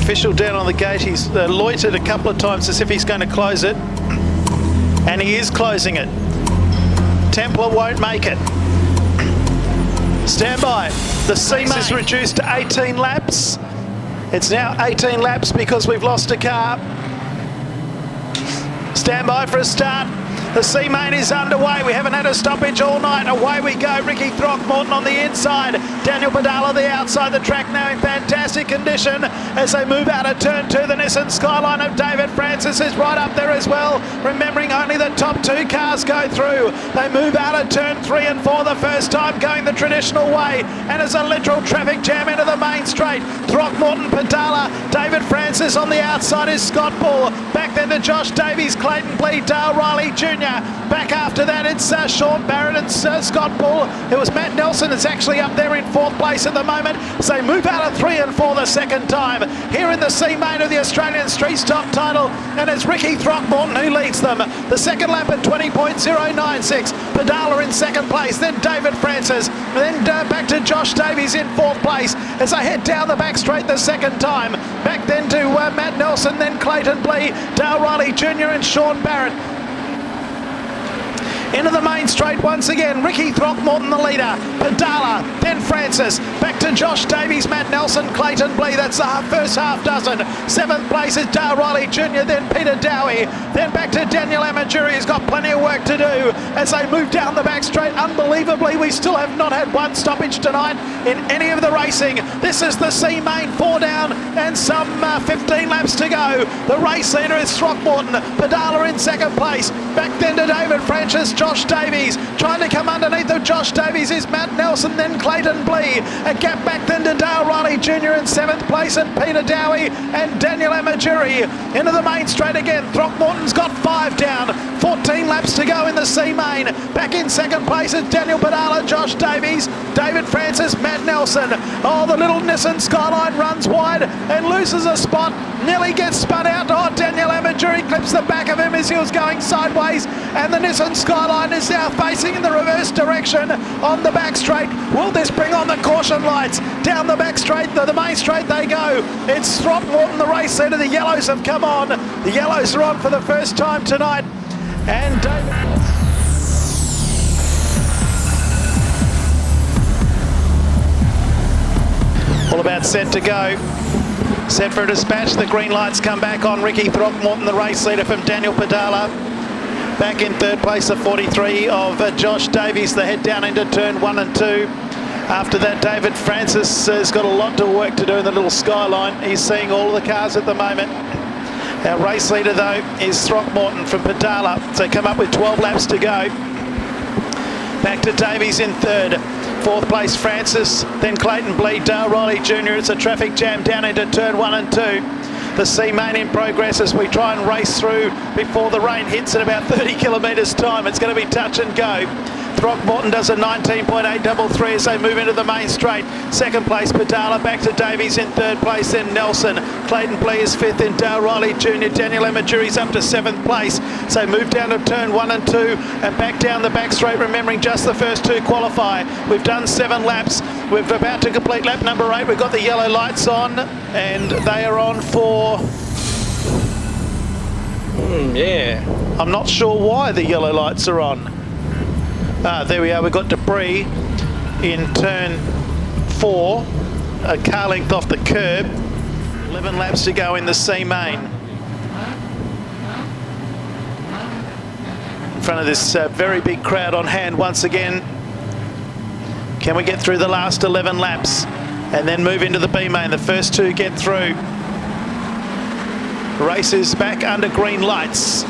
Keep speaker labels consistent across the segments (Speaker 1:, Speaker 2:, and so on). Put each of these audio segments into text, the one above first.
Speaker 1: official down on the gate. He's loitered a couple of times as if he's going to close it. And he is closing it. Templar won't make it. Stand by. The seam is reduced to 18 laps. It's now 18 laps because we've lost a car. Stand by for a start. The C-Main is underway. We haven't had a stoppage all night. Away we go. Ricky Throckmorton on the inside. Daniel Padala the outside the track now in fantastic condition as they move out of turn 2. The Nissan Skyline of David Francis is right up there as well. Remembering only the top 2 cars go through. They move out of turn 3 and 4 the first time going the traditional way. And it's a literal traffic jam into the main straight. Throckmorton, Padala, David Francis on the outside is Scott Bull. Back then to Josh Davies, Clayton Blee, Dale Riley Jr. Back after that, it's Sean Barrett and Scott Bull. It was Matt Nelson that's actually up there in 4th place at the moment. So they move out of 3 and 4 the second time. Here in the C-Main of the Australian Streets top title, and it's Ricky Throckmorton who leads them. The second lap at 20.096. Padala in 2nd place, then David Francis, and then back to Josh Davies in 4th place as they head down the back straight the second time. Back then to Matt Nelson, then Clayton Blee, Dale Riley Jr. and Sean Barrett. Into the main straight once again. Ricky Throckmorton the leader. Padala, then Francis. Back to Josh Davies, Matt Nelson, Clayton Blee. That's the first half dozen. 7th place is Dale Riley Jr., then Peter Dowie. Then back to Daniel Amajuri, who's got plenty of work to do as they move down the back straight. Unbelievably, we still have not had one stoppage tonight in any of the racing. This is the C-Main, 4 down and some 15 laps to go. The race leader is Throckmorton. Padala in 2nd place. Back then to David Francis, Josh Davies. Trying to come underneath of Josh Davies is Matt Nelson, then Clayton Blee. A gap back then to Dale Riley Jr. in 7th place, and Peter Dowie and Daniel Amajuri. Into the main straight again. Throckmorton's got 5 down. 14 laps to go in the C-Main. Back in 2nd place is Daniel Padala, Josh Davies, David Francis, Matt Nelson. Oh, the little Nissan Skyline runs wide and loses a spot. Nearly gets spun out. Oh, Daniel Amajuri clips the back of him as he was going sideways, and the Nissan Skyline is now facing in the reverse direction on the back straight. Will this bring on the caution lights? Down the back straight, the main straight they go. It's Throckmorton, the race leader. The yellows have come on. The yellows are on for the first time tonight. And David... all about set to go. Set for a dispatch. The green lights come back on. Ricky Throckmorton, the race leader from Daniel Padala. Back in 3rd place, the 43 of Josh Davies. They head down into turn 1 and 2. After that, David Francis has got a lot of work to do in the little Skyline. He's seeing all of the cars at the moment. Our race leader, though, is Throckmorton from Padala. So come up with 12 laps to go. Back to Davies in 3rd. 4th place Francis, then Clayton Blee, Dale Riley Jr. It's a traffic jam down into turn 1 and 2. The C-Main in progress as we try and race through before the rain hits in about 30 kilometres time. It's going to be touch and go. Throckmorton does a 19.833 as they move into the main straight. 2nd place Padala, back to Davies in 3rd place, then Nelson. Clayton Blee is 5th, then Dale Riley Jr. Daniel Amajuri's up to 7th place. So move down to turn 1 and 2 and back down the back straight, remembering just the first 2 qualify. We've done 7 laps. We're about to complete lap number 8. We've got the yellow lights on and they are on for... yeah. I'm not sure why the yellow lights are on. There we are, we've got debris in turn 4, a car length off the curb. 11 laps to go in the C-Main. In front of this very big crowd on hand once again. Can we get through the last 11 laps and then move into the B-Main? The first 2 get through. Race is back under green lights.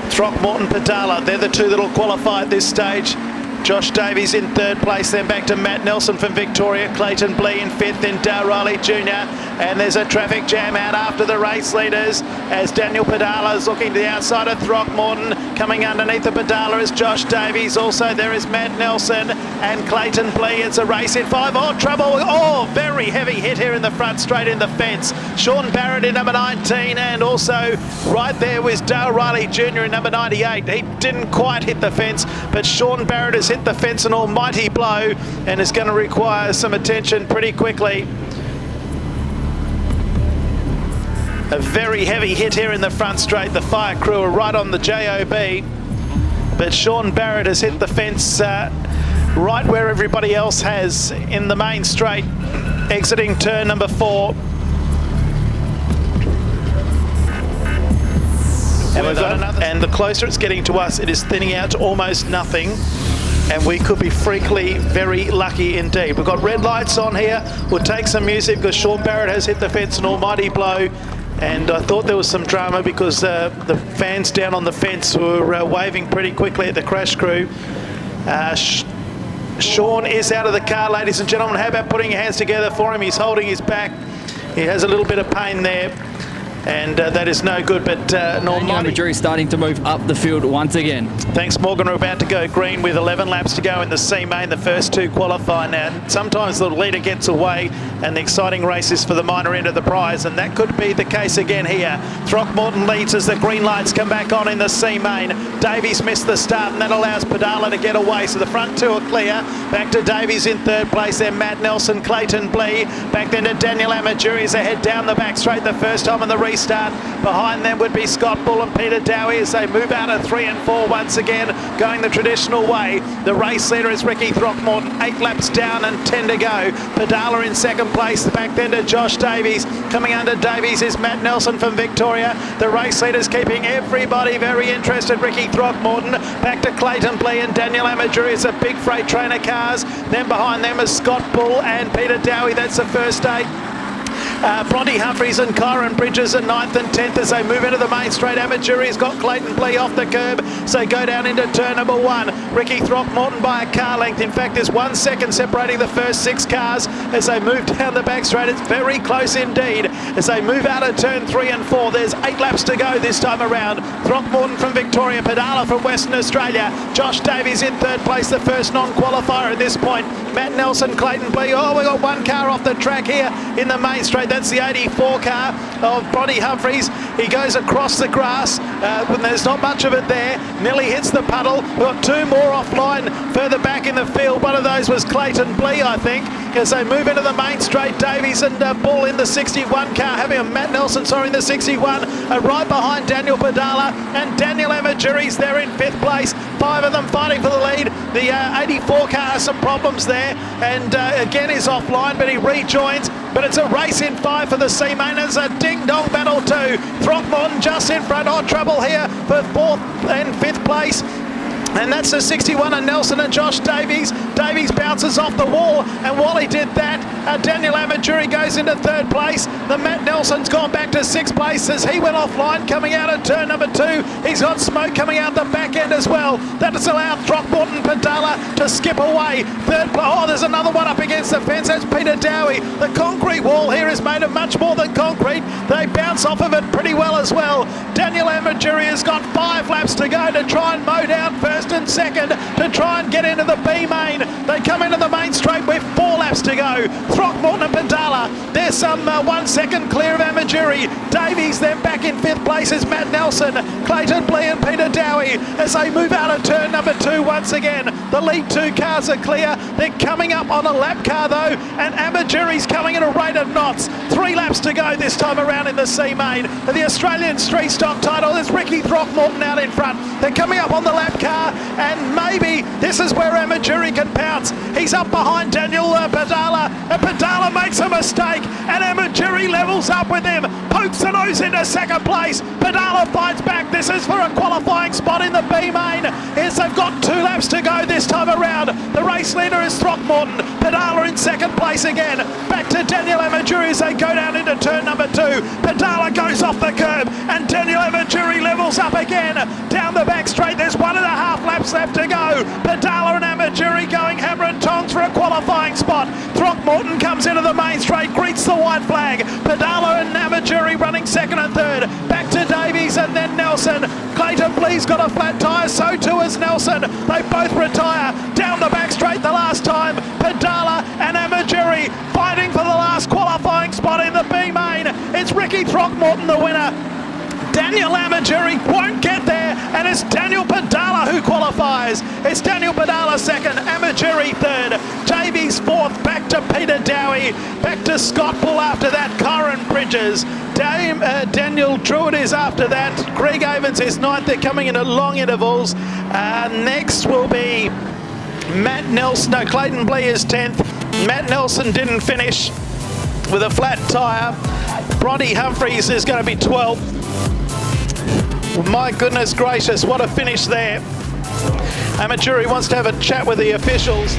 Speaker 1: Throckmorton, Padala, they're the 2 that'll qualify at this stage. Josh Davies in 3rd place, then back to Matt Nelson from Victoria, Clayton Blee in 5th, then Dale Riley Jr. And there's a traffic jam out after the race leaders as Daniel Padala is looking to the outside of Throckmorton. Coming underneath the Padala is Josh Davies. Also there is Matt Nelson and Clayton Blee. It's a race in 5. Oh, trouble. Oh, very heavy hit here in the front, straight in the fence. Sean Barrett in number 19, and also right there was Dale Riley Jr. in number 98. He didn't quite hit the fence, but Sean Barrett has hit the fence an almighty blow and is going to require some attention pretty quickly. A very heavy hit here in the front straight. The fire crew are right on the JOB. But Sean Barrett has hit the fence right where everybody else has in the main straight, exiting turn number 4. And the closer it's getting to us, it is thinning out to almost nothing. And we could be freakily very lucky indeed. We've got red lights on here. We'll take some music because Sean Barrett has hit the fence an almighty blow. And I thought there was some drama because the fans down on the fence were waving pretty quickly at the crash crew. Sean is out of the car, ladies and gentlemen. How about putting your hands together for him? He's holding his back. He has a little bit of pain there. And that is no good, but
Speaker 2: Daniel Jury starting to move up the field once again.
Speaker 1: Thanks, Morgan. We're about to go green with 11 laps to go in the C main. The first 2 qualify now. Sometimes the leader gets away and the exciting race is for the minor end of the prize, and that could be the case again here. Throckmorton leads as the green lights come back on in the C main. Davies missed the start, and that allows Padala to get away, so the front 2 are clear. Back to Davies in 3rd place, then Matt Nelson, Clayton Blee. Back then to Daniel Amaturi as they head down the back straight the first time in the restart. Behind them would be Scott Bull and Peter Dowie as they move out of 3 and 4 once again, going the traditional way. The race leader is Ricky Throckmorton, 8 laps down and 10 to go. Padala in 2nd place, back then to Josh Davies. Coming under Davies is Matt Nelson from Victoria. The race leader's keeping everybody very interested. Ricky Throckmorton, back to Clayton Blee and Daniel Amaturi as a big freight trainer cars. Then behind them is Scott Bull and Peter Dowie. That's the first 8. Bronte Humphries and Kyron Bridges at 9th and 10th as they move into the main straight. Amaturi's got Clayton Blee off the curb, so go down into turn number 1. Ricky Throckmorton by a car length. In fact, there's 1 second separating the first 6 cars as they move down the back straight. It's very close indeed as they move out of turn 3 and 4. There's 8 laps to go this time around. Throckmorton from Victoria, Padala from Western Australia. Josh Davies in 3rd place, the first non-qualifier at this point. Matt Nelson, Clayton Blee. Oh, we got 1 car off the track here in the main straight. That's the 84 car of Bronte Humphries. He goes across the grass when there's not much of it there. Nearly hits the puddle. We've got 2 more offline further back in the field. One of those was Clayton Blee, I think, as they move into the main straight. Davies and Bull in the 61 car, having a Matt Nelson, sorry, in the 61, right behind Daniel Padala, and Daniel Amaturi's there in 5th place. 5 of them fighting for the lead. The 84 car has some problems there, and again is offline, but he rejoins. But it's a race in 5 for the C main. It's a ding-dong battle too. Throckmorton just in front, on trouble here for 4th and 5th place. And that's the 61 and Nelson and Josh Davies. Davies bounces off the wall, and while he did that, Daniel Amaturi goes into 3rd place. The Matt Nelson's gone back to 6th place as he went offline coming out of turn number 2. He's got smoke coming out the back end as well. That has allowed Throckmorton Padala to skip away. 3rd place. Oh, there's another one up against the fence. That's Peter Dowie. The concrete wall here is made of much more than concrete. They bounce off of it pretty well as well. Daniel Amaturi has got 5 laps to go to try and mow down 1st and 2nd to try and get into the B main. They come into the main straight with 4 laps to go. Throckmorton and Padala, there's some 1 second clear of Amaturi. Davies then back in 5th place is Matt Nelson, Clayton Blee and Peter Dowie as they move out of turn number 2 once again. The lead 2 cars are clear. They're coming up on a lap car though, and Amaturi's coming at a rate of knots. 3 laps to go this time around in the C main. For the Australian Street Stock title, there's Ricky Throckmorton out in front. They're coming up on the lap car, and maybe this is where Amaturi can pounce. He's up behind Daniel Padala, and Padala makes a mistake, and Amaturi levels up with him, pokes the nose into 2nd place. Padala fights back. This is for a qualifying spot in the B main. Yes, they've got 2 laps to go this time around. The race leader is Throckmorton. Padala in 2nd place again. Back to Daniel Amaturi as they go down into turn number 2. Padala goes off the curb, and Daniel Amaturi levels up again. Down the back straight, there's 1.5 laps left to go. Padala and Amaturi going hammer and tongs for a qualifying spot. Throckmorton comes into the main straight, greets the white flag. Padala and Amaturi running 2nd and 3rd. Back to Davies and then Nelson. Clayton Blee's got a flat tyre, so too has Nelson. They both retire. Down the back straight the last time. Padala and Amaturi fighting for the last qualifying spot in the B main. It's Ricky Throckmorton the winner. Daniel Amajuri won't get there, and it's Daniel Padala who qualifies. It's Daniel Padala second, Amajuri third, Davies fourth, back to Peter Dowie, back to Scott Bull after that, Kyron Bridges. Daniel Druitt is after that, Greg Evans is ninth. They're coming in at long intervals. Next will be Matt Nelson, no, Clayton Blee is 10th. Matt Nelson didn't finish with a flat tyre. Bronte Humphries is going to be 12th. My goodness gracious, what a finish there. Amajuri wants to have a chat with the officials.